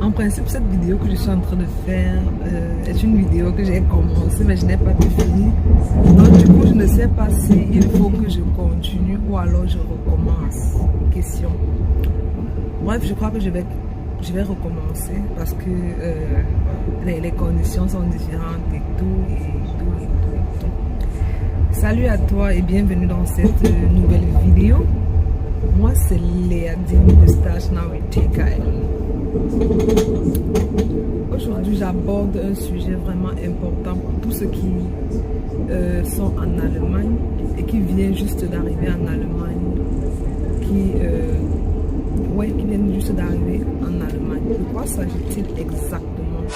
En principe, cette vidéo que je suis en train de faire est une vidéo que j'ai commencé, mais je n'ai pas fini. Donc du coup, je ne sais pas si il faut que je continue ou alors je recommence. Question. Bref, je crois que je vais recommencer parce que les conditions sont différentes et tout. Salut à toi et bienvenue dans cette nouvelle vidéo. Moi, c'est Léa Dini de Start Now with TKL. Aujourd'hui, j'aborde un sujet vraiment important pour tous ceux qui sont en Allemagne et qui viennent juste d'arriver en Allemagne, qui viennent juste d'arriver en Allemagne. De quoi s'agit-il exactement?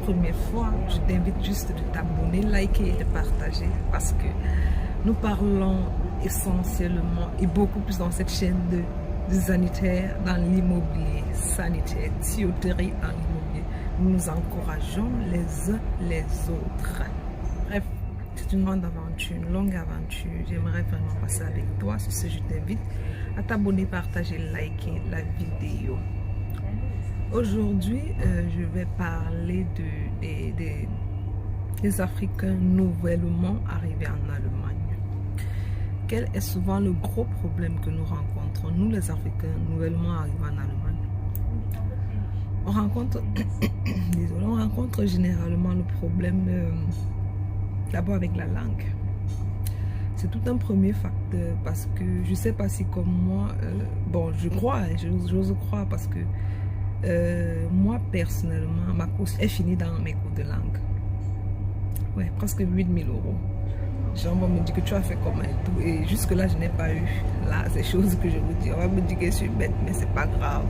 Première fois, je t'invite juste de t'abonner, liker et de partager parce que nous parlons essentiellement et beaucoup plus dans cette chaîne de sanitaire dans l'immobilier, sanitaire, tuyauterie dans l'immobilier. Nous nous encourageons les uns les autres. Bref, c'est une grande aventure, une longue aventure. J'aimerais vraiment passer avec toi. Sur ce, je t'invite à t'abonner, partager, liker la vidéo. Aujourd'hui, je vais parler des Africains nouvellement arrivés en Allemagne. Quel est souvent le gros problème que nous rencontrons, nous les Africains nouvellement arrivés en Allemagne? On rencontre généralement le problème d'abord avec la langue. C'est tout un premier facteur parce que je ne sais pas si comme moi, je crois, j'ose croire parce que moi personnellement, ma course est finie dans mes cours de langue. Ouais, presque 8000 €. Genre, on me dit que tu as fait comment et tout. Et jusque là, je n'ai pas eu là ces choses que je vous dis. On va me dire que je suis bête, mais c'est pas grave.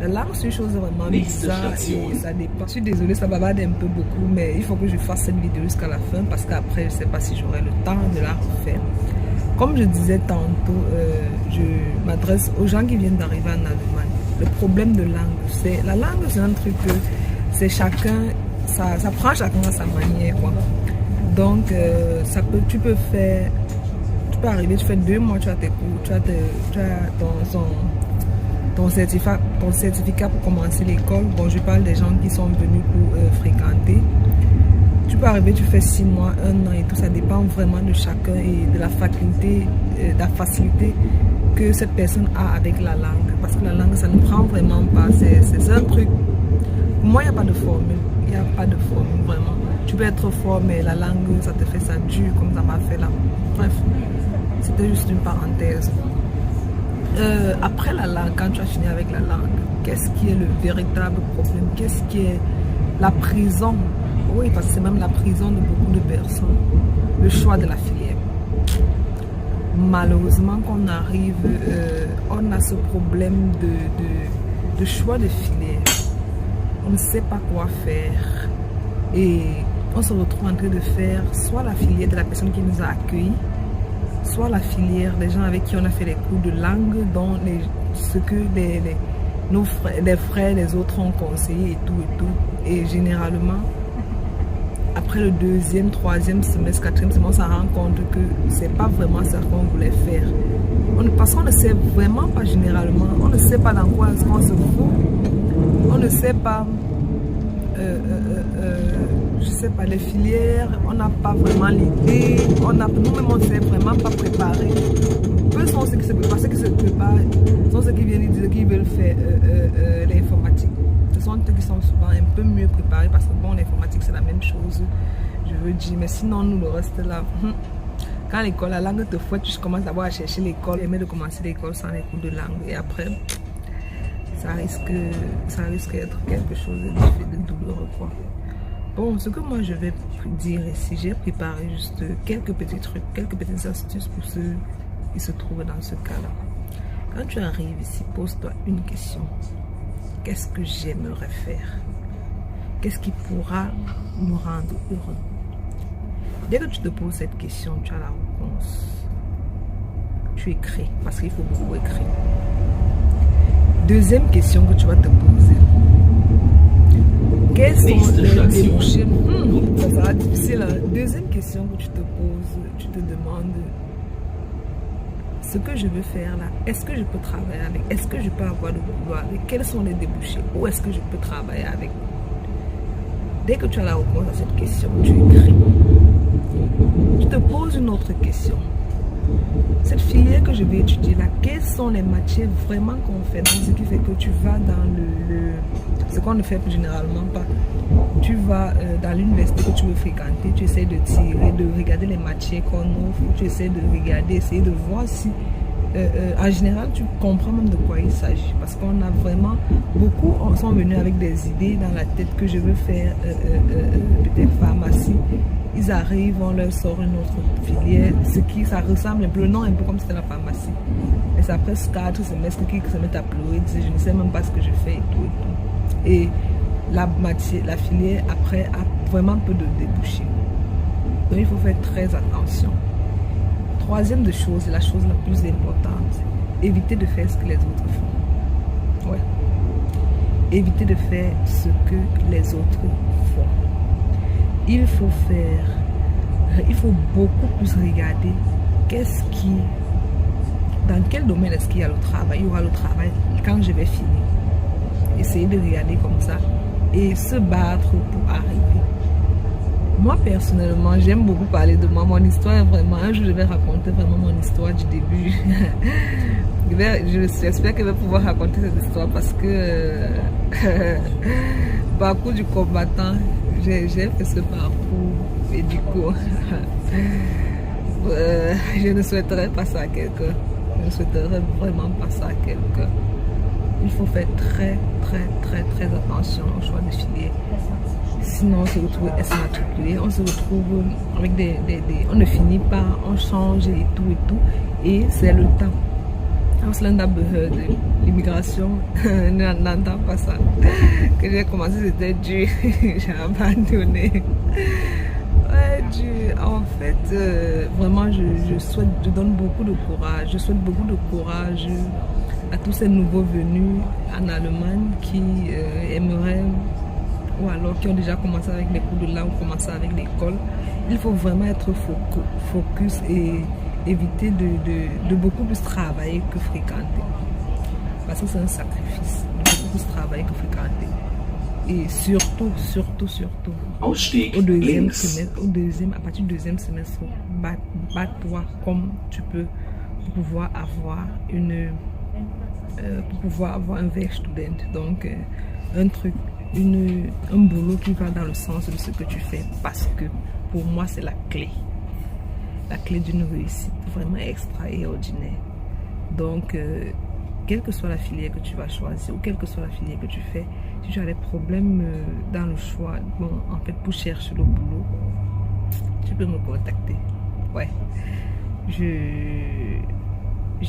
La langue, c'est une chose vraiment bizarre et ça dépend. Je suis désolée, ça bavarde un peu beaucoup, mais il faut que je fasse cette vidéo jusqu'à la fin parce qu'après, je ne sais pas si j'aurai le temps de la refaire. Comme je disais tantôt, je m'adresse aux gens qui viennent d'arriver en Allemagne. Le problème de langue, c'est la langue, c'est un truc que c'est chacun, ça prend chacun à sa manière, quoi. Donc tu peux arriver, tu fais 2 mois, tu as tes cours, tu as ton certificat pour commencer l'école. Bon, je parle des gens qui sont venus pour fréquenter. Tu peux arriver, tu fais 6 mois, 1 an et tout, ça dépend vraiment de chacun et de la faculté, de la facilité que cette personne a avec la langue. Parce que la langue, ça ne prend vraiment pas. C'est un truc. Pour moi, il n'y a pas de formule. Il n'y a pas de formule, vraiment. Tu peux être fort, mais la langue, ça te fait ça dur, comme ça m'a fait là. Bref, c'était juste une parenthèse. Après la langue, quand tu as fini avec la langue, qu'est-ce qui est le véritable problème? Qu'est-ce qui est la prison? Oui, parce que c'est même la prison de beaucoup de personnes. Le choix de la filière. Malheureusement, qu'on arrive, on a ce problème de choix de filière. On ne sait pas quoi faire. Et on se retrouve en train de faire soit la filière de la personne qui nous a accueillis, soit la filière des gens avec qui on a fait les cours de langue, dont ce que les frères, les autres ont conseillé et tout. Et généralement, après le 2e, 3e semestre, 4e semestre, on s'en rend compte que c'est pas vraiment ça qu'on voulait faire. Parce qu'on ne sait vraiment pas généralement, on ne sait pas dans quoi est-ce qu'on se fout, on ne sait pas, je sais pas, les filières, on n'a pas vraiment l'idée, nous-mêmes on ne s'est vraiment pas préparé. Peu sont ceux qui se préparent, ceux qui se préparent sont ceux qui viennent dire qu'ils veulent faire l'informatique. Ce sont eux qui sont souvent un peu mieux préparés parce que bon, l'informatique c'est la même chose, je veux dire, mais sinon nous le reste là, quand l'école, la langue te fouette, tu commences d'abord à chercher l'école, aimer de commencer l'école sans les cours de langue et après ça risque d'être quelque chose de douloureux, quoi. Bon, ce que moi je vais dire ici, j'ai préparé juste quelques petits trucs, quelques petites astuces pour ceux qui se trouvent dans ce cas-là. Quand tu arrives ici, pose-toi une question. Qu'est-ce que j'aimerais faire? Qu'est-ce qui pourra nous rendre heureux? Dès que tu te poses cette question, tu as la réponse. Tu écris, parce qu'il faut beaucoup écrire. Deuxième question que tu vas te poser. sont les débouchés? Ça sera difficile. Deuxième question que tu te poses, tu te demandes ce que je veux faire là, est-ce que je peux travailler avec? Est-ce que je peux avoir le boulot avec? Quels sont les débouchés? Où est-ce que je peux travailler avec? Dès que tu as la réponse à cette question, tu écris. Tu te poses une autre question. Cette filière que je vais étudier là, quelles sont les matières vraiment qu'on fait? Donc, ce qui fait que tu vas dans ce qu'on ne fait généralement pas. Tu vas dans l'université que tu veux fréquenter, tu essaies de tirer, de regarder les matières qu'on offre, tu essaies de regarder, essayer de voir si en général tu comprends même de quoi il s'agit, parce qu'on a vraiment beaucoup sont venus avec des idées dans la tête que je veux faire peut-être pharmacie. Ils arrivent, on leur sort une autre filière, ça ressemble un peu, le nom un peu comme c'était la pharmacie. Et c'est après 4 semestres qu'ils se mettent à pleurer, ils disent je ne sais même pas ce que je fais et tout et tout. Et la filière après a vraiment peu de débouchés. Donc il faut faire très attention. Troisième de chose, la chose la plus importante, éviter de faire ce que les autres font. Ouais. Éviter de faire ce que les autres font. Il faut beaucoup plus regarder dans quel domaine est-ce qu'il y a le travail. Il y aura le travail quand je vais finir. Essayer de regarder comme ça et se battre pour arriver. Moi personnellement, j'aime beaucoup parler de moi. Mon histoire est vraiment, un jour je vais raconter vraiment mon histoire du début. J'espère que je vais pouvoir raconter cette histoire parce que parcours du combattant, j'ai fait ce parcours et du coup je ne souhaiterais pas ça à quelqu'un. Je ne souhaiterais vraiment pas ça à quelqu'un. Il faut faire très attention au choix de filière. Sinon on se retrouve exmatriculé, on se retrouve avec on ne finit pas, on change et tout et c'est le temps. Ausländer de l'immigration, n'entend pas ça. Que j'ai commencé, c'était dur, j'ai abandonné. Ouais, dur. En fait, vraiment, je donne beaucoup de courage. Je souhaite beaucoup de courage à tous ces nouveaux venus en Allemagne qui aimeraient, ou alors qui ont déjà commencé avec les cours de langue, ou commencé avec l'école. Il faut vraiment être focus et éviter de beaucoup plus travailler que fréquenter. Parce que c'est un sacrifice de beaucoup plus travailler que fréquenter. Et surtout, au deuxième semestre, à partir du deuxième semestre, bats-toi comme tu peux pour pouvoir avoir un Werkstudent. Donc, un boulot qui va dans le sens de ce que tu fais, parce que pour moi c'est la clé d'une réussite vraiment extraordinaire. Donc quelle que soit la filière que tu vas choisir ou quelle que soit la filière que tu fais, si tu as des problèmes dans le choix, bon, en fait pour chercher le boulot, tu peux me contacter. Ouais, j'ai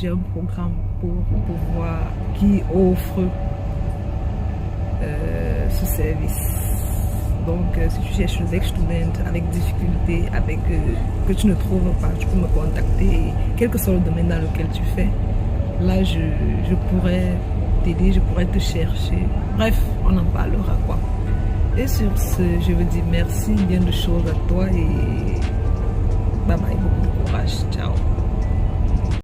un programme pour pouvoir qui offre ce service. Donc si tu cherches un Werkstudent avec difficulté, que tu ne trouves pas, tu peux me contacter. Quel que soit le domaine dans lequel tu fais, là je pourrais t'aider, je pourrais te chercher. Bref, on en parlera quoi. Et sur ce, je veux dire merci, bien de choses à toi et bye bye, beaucoup de courage, ciao.